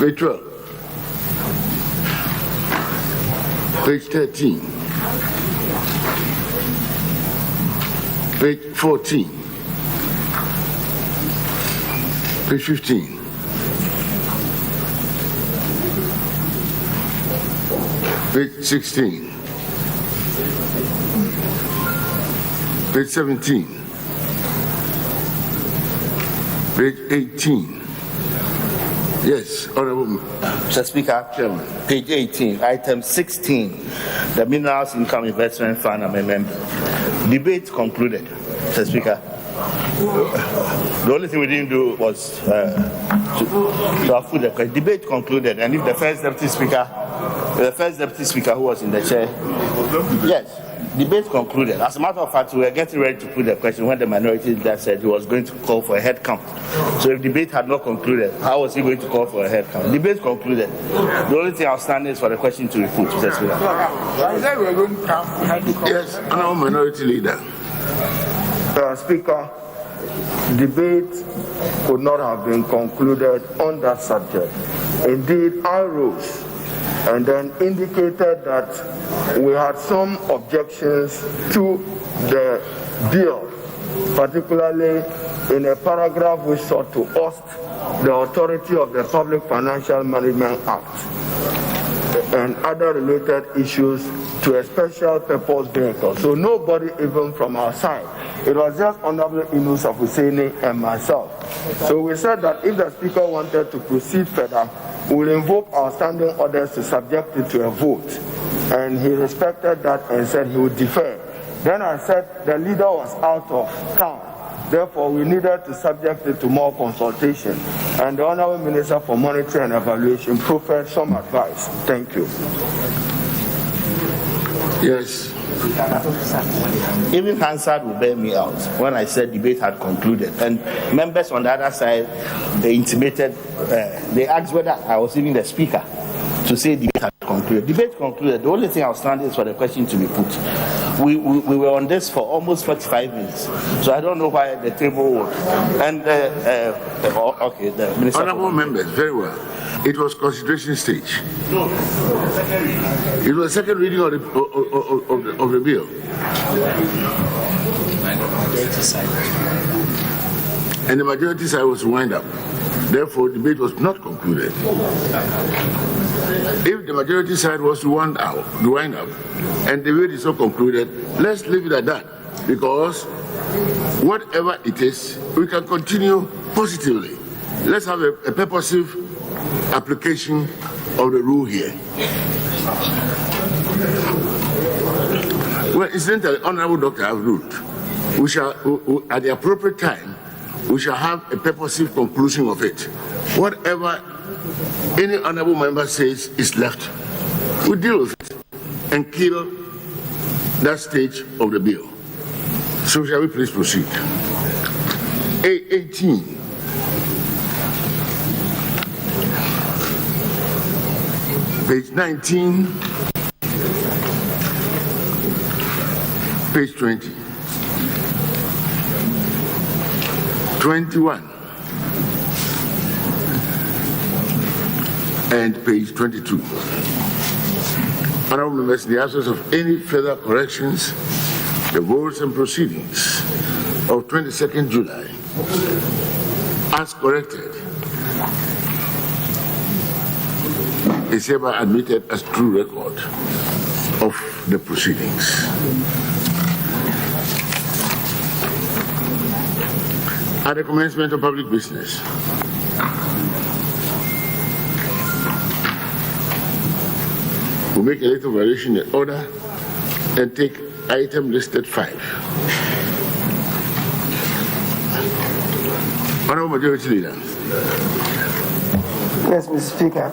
Page 12. Page 13. Page 14. Page 15. Page 16. Page 17. Page 18. Yes, Honorable Mr. Speaker, Chairman. page 18, item 16, the Minerals Income Investment Fund Amendment. Debate concluded, Mr. Speaker. The only thing we didn't do was to approve the question. Debate concluded, and if the first deputy speaker who was in the chair, yes, debate concluded. As a matter of fact, we were getting ready to put the question when the minority leader said he was going to call for a head count. So if debate had not concluded, how was he going to call for a head count? Debate concluded. The only thing outstanding is for the question to be put, Mr. Speaker. Yes, Honorable Minority Leader. Speaker, debate could not have been concluded on that subject. Indeed, I rose and then indicated that we had some objections to the bill, particularly in a paragraph which sought to oust the authority of the Public Financial Management Act and other related issues to a special purpose vehicle. So nobody even from our side. It was just Honorable Inus of Husseini and myself. So we said that if the Speaker wanted to proceed further, we will invoke our standing orders to subject it to a vote. And he respected that and said he would defer. Then I said the leader was out of town. Therefore, we needed to subject it to more consultation. And the Honorable Minister for Monitoring and Evaluation proffered some advice. Thank you. Yes. Even Hansard will bear me out when I said debate had concluded. And members on the other side, they intimated, they asked whether I was even the speaker to say debate had concluded. Debate concluded. The only thing outstanding is for the question to be put. We were on this for almost 45 minutes. So I don't know why the table would. And, okay, the Minister. Honorable members, very well. It was consideration stage. No, it was second reading of the bill. And the majority side was to wind up. Therefore, debate was not concluded. If the majority side was to wind up, and the debate is not concluded, let's leave it at that. Because whatever it is, we can continue positively. Let's have a purposive application of the rule here. Well, incidentally, Honorable Doctor, I have ruled. We shall, at the appropriate time, we shall have a purposive conclusion of it. Whatever any honorable member says is left, we deal with it and kill that stage of the bill. So shall we please proceed? 18. Page 19, page 20, 21, and page 22. Honorable members, in the absence of any further corrections, the votes and proceedings of 22nd July, as corrected, is hereby admitted as true record of the proceedings. At the commencement of public business, we make a little variation in order and take item listed 5. Honorable Majority Leader. Yes, Mr. Speaker,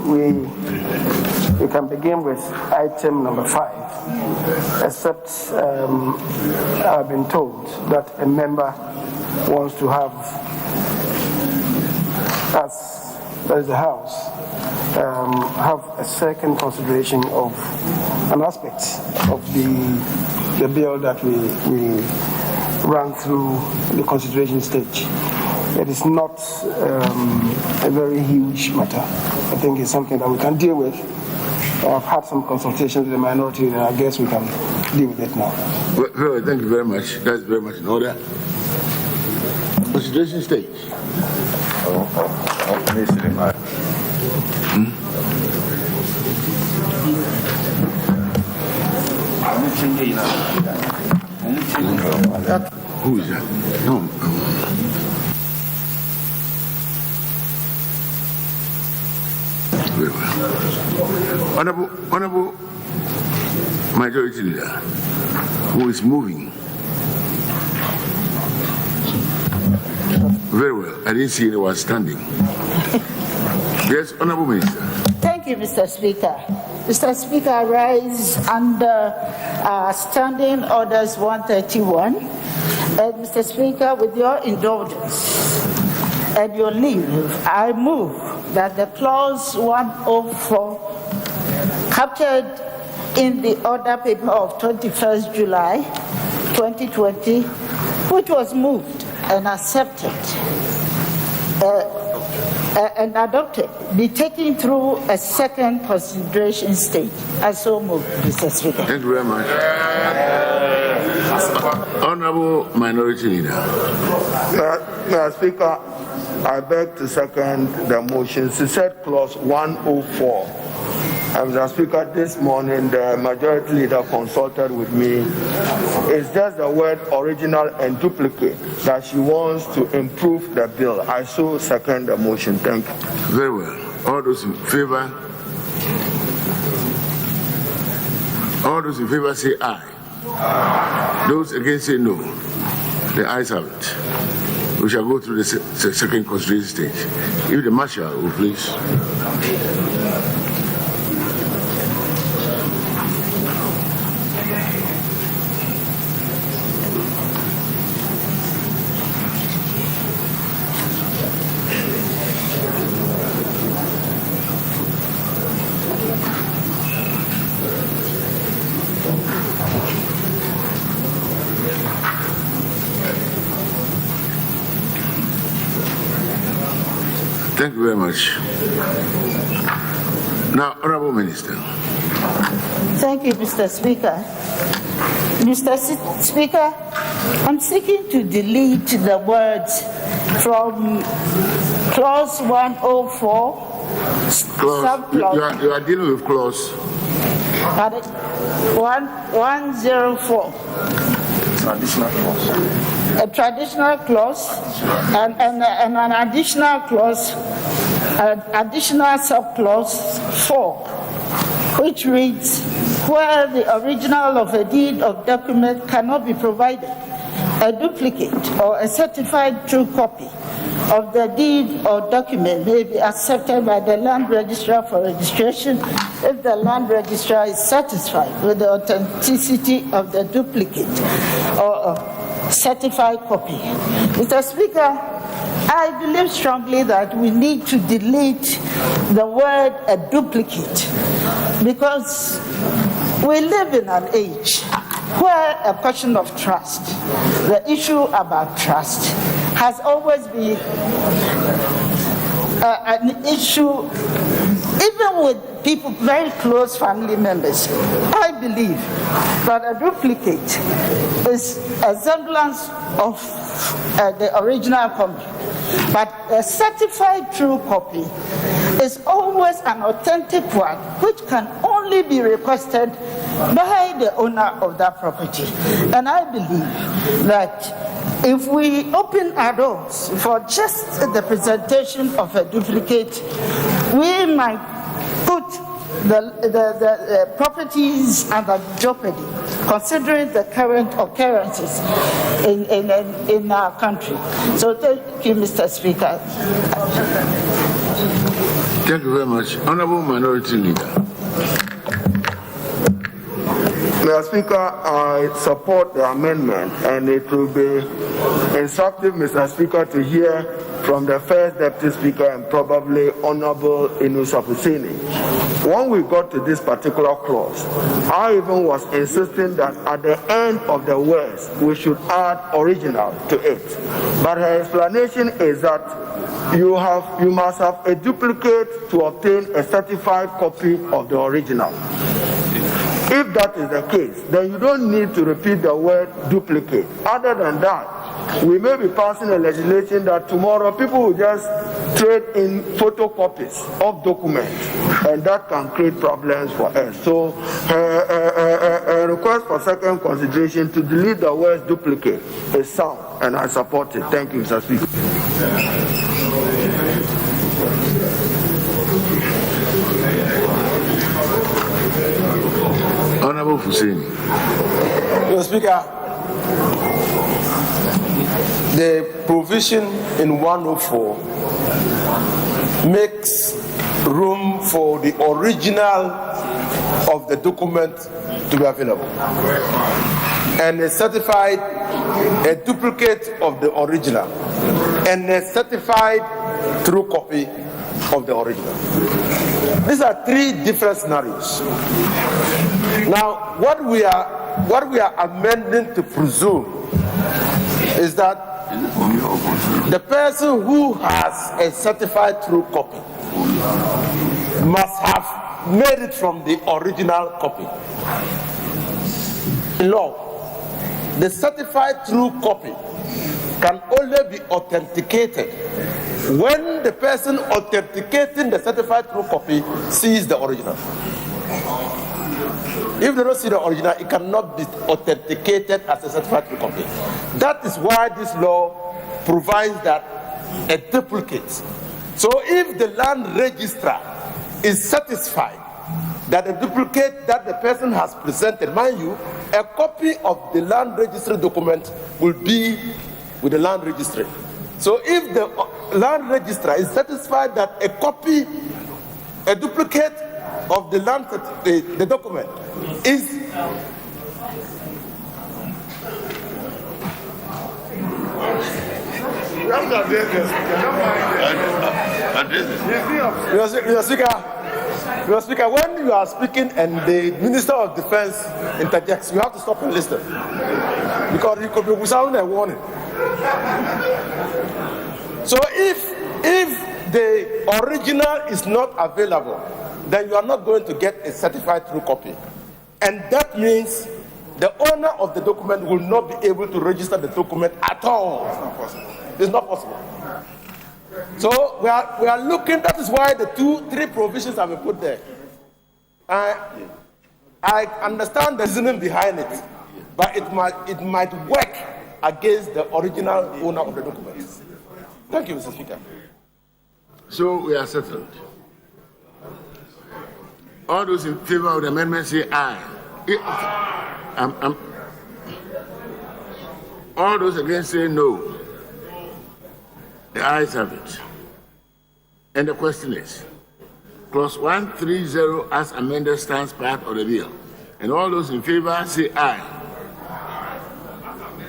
we can begin with item number 5, except I've been told that a member wants to have, as the House, have a second consideration of an aspect of the bill that we ran through the consideration stage. it is not a very huge matter. I think it's something that we can deal with. I've had some consultations with the minority, and I guess we can deal with it now. Well, thank you very much. That's very much in order. Consideration stage. Who is that? No. Very well. Honorable Majority Leader, who is moving. Very well. I didn't see anyone standing. Yes, Honorable Minister. Thank you, Mr. Speaker. Mr. Speaker, I rise under Standing Orders 131. And Mr. Speaker, with your indulgence and your leave, I move that the clause 104 captured in the order paper of 21st July 2020, which was moved and accepted and adopted, be taken through a second consideration stage. I so move, Mr. Speaker. Thank you very much. Honorable Minority Leader. Mr. Speaker, I beg to second the motion. She said clause 104. Mr. Speaker, this morning the Majority Leader consulted with me. It's just the word original and duplicate that she wants to improve the bill. I so second the motion. Thank you. Very well. All those in favor? All those in favor say aye. Those against say no. The ayes have it. We shall go through the second consideration stage. If the Marshal will please. Thank you very much. Now, Honorable Minister. Thank you, Mr. Speaker. Mr. Speaker, I'm seeking to delete the words from clause 104, subclause. You are dealing with clause 104. Additional clause. A traditional clause and an additional clause, additional subclause 4, which reads, where the original of a deed of document cannot be provided, a duplicate or a certified true copy of the deed or document may be accepted by the land registrar for registration if the land registrar is satisfied with the authenticity of the duplicate or certified copy. Mr. Speaker, I believe strongly that we need to delete the word a duplicate because we live in an age where a question of trust, the issue about trust, has always been an issue, even with people, very close family members. I believe that a duplicate is a semblance of the original copy, but a certified true copy is always an authentic one, which can only be requested by the owner of that property. And I believe that if we open our doors for just the presentation of a duplicate, we might put the properties under jeopardy, considering the current occurrences in our country. So thank you, Mr. Speaker. Thank you very much. Honorable Minority Leader. Mr. Speaker, I support the amendment, and it will be instructive, Mr. Speaker, to hear from the first Deputy Speaker and probably Honorable Inus Apusini when we got to this particular clause, I even was insisting that at the end of the words, we should add original to it. But her explanation is that you must have a duplicate to obtain a certified copy of the original. If that is the case, then you don't need to repeat the word duplicate. Other than that, we may be passing a legislation that tomorrow people will just trade in photocopies of documents, and that can create problems for us. So a request for second consideration to delete the word duplicate is sound, and I support it. Thank you, Mr. Speaker. Honorable Hussein. Mr. Speaker, the provision in 104 makes room for the original of the document to be available, and a duplicate of the original, and a certified true copy of the original. These are three different scenarios. Now, what we are amending to presume is that the person who has a certified true copy must have made it from the original copy. In law, the certified true copy can only be authenticated when the person authenticating the certified true copy sees the original. If they don't see the original, it cannot be authenticated as a certified true copy. That is why this law provides that a duplicate. So if the land registrar is satisfied that the duplicate that the person has presented, mind you, a copy of the land registry document will be with the land registry. So if the land registrar is satisfied that a duplicate of the land, the document is Mr. Speaker, when you are speaking and the Minister of Defense interjects, you have to stop and listen, because you could be sounding a warning. So if the original is not available, then you are not going to get a certified true copy, and that means the owner of the document will not be able to register the document at all. It's not possible. So we are looking. That is why the three provisions have been put there. I understand the reasoning behind it, but it might work against the original owner of the document. Thank you, Mr. Speaker. So we are settled. All those in favor of the amendment say aye. All those against say no. The ayes have it. And the question is, clause 130 as amended stands part of the bill. And all those in favor say aye.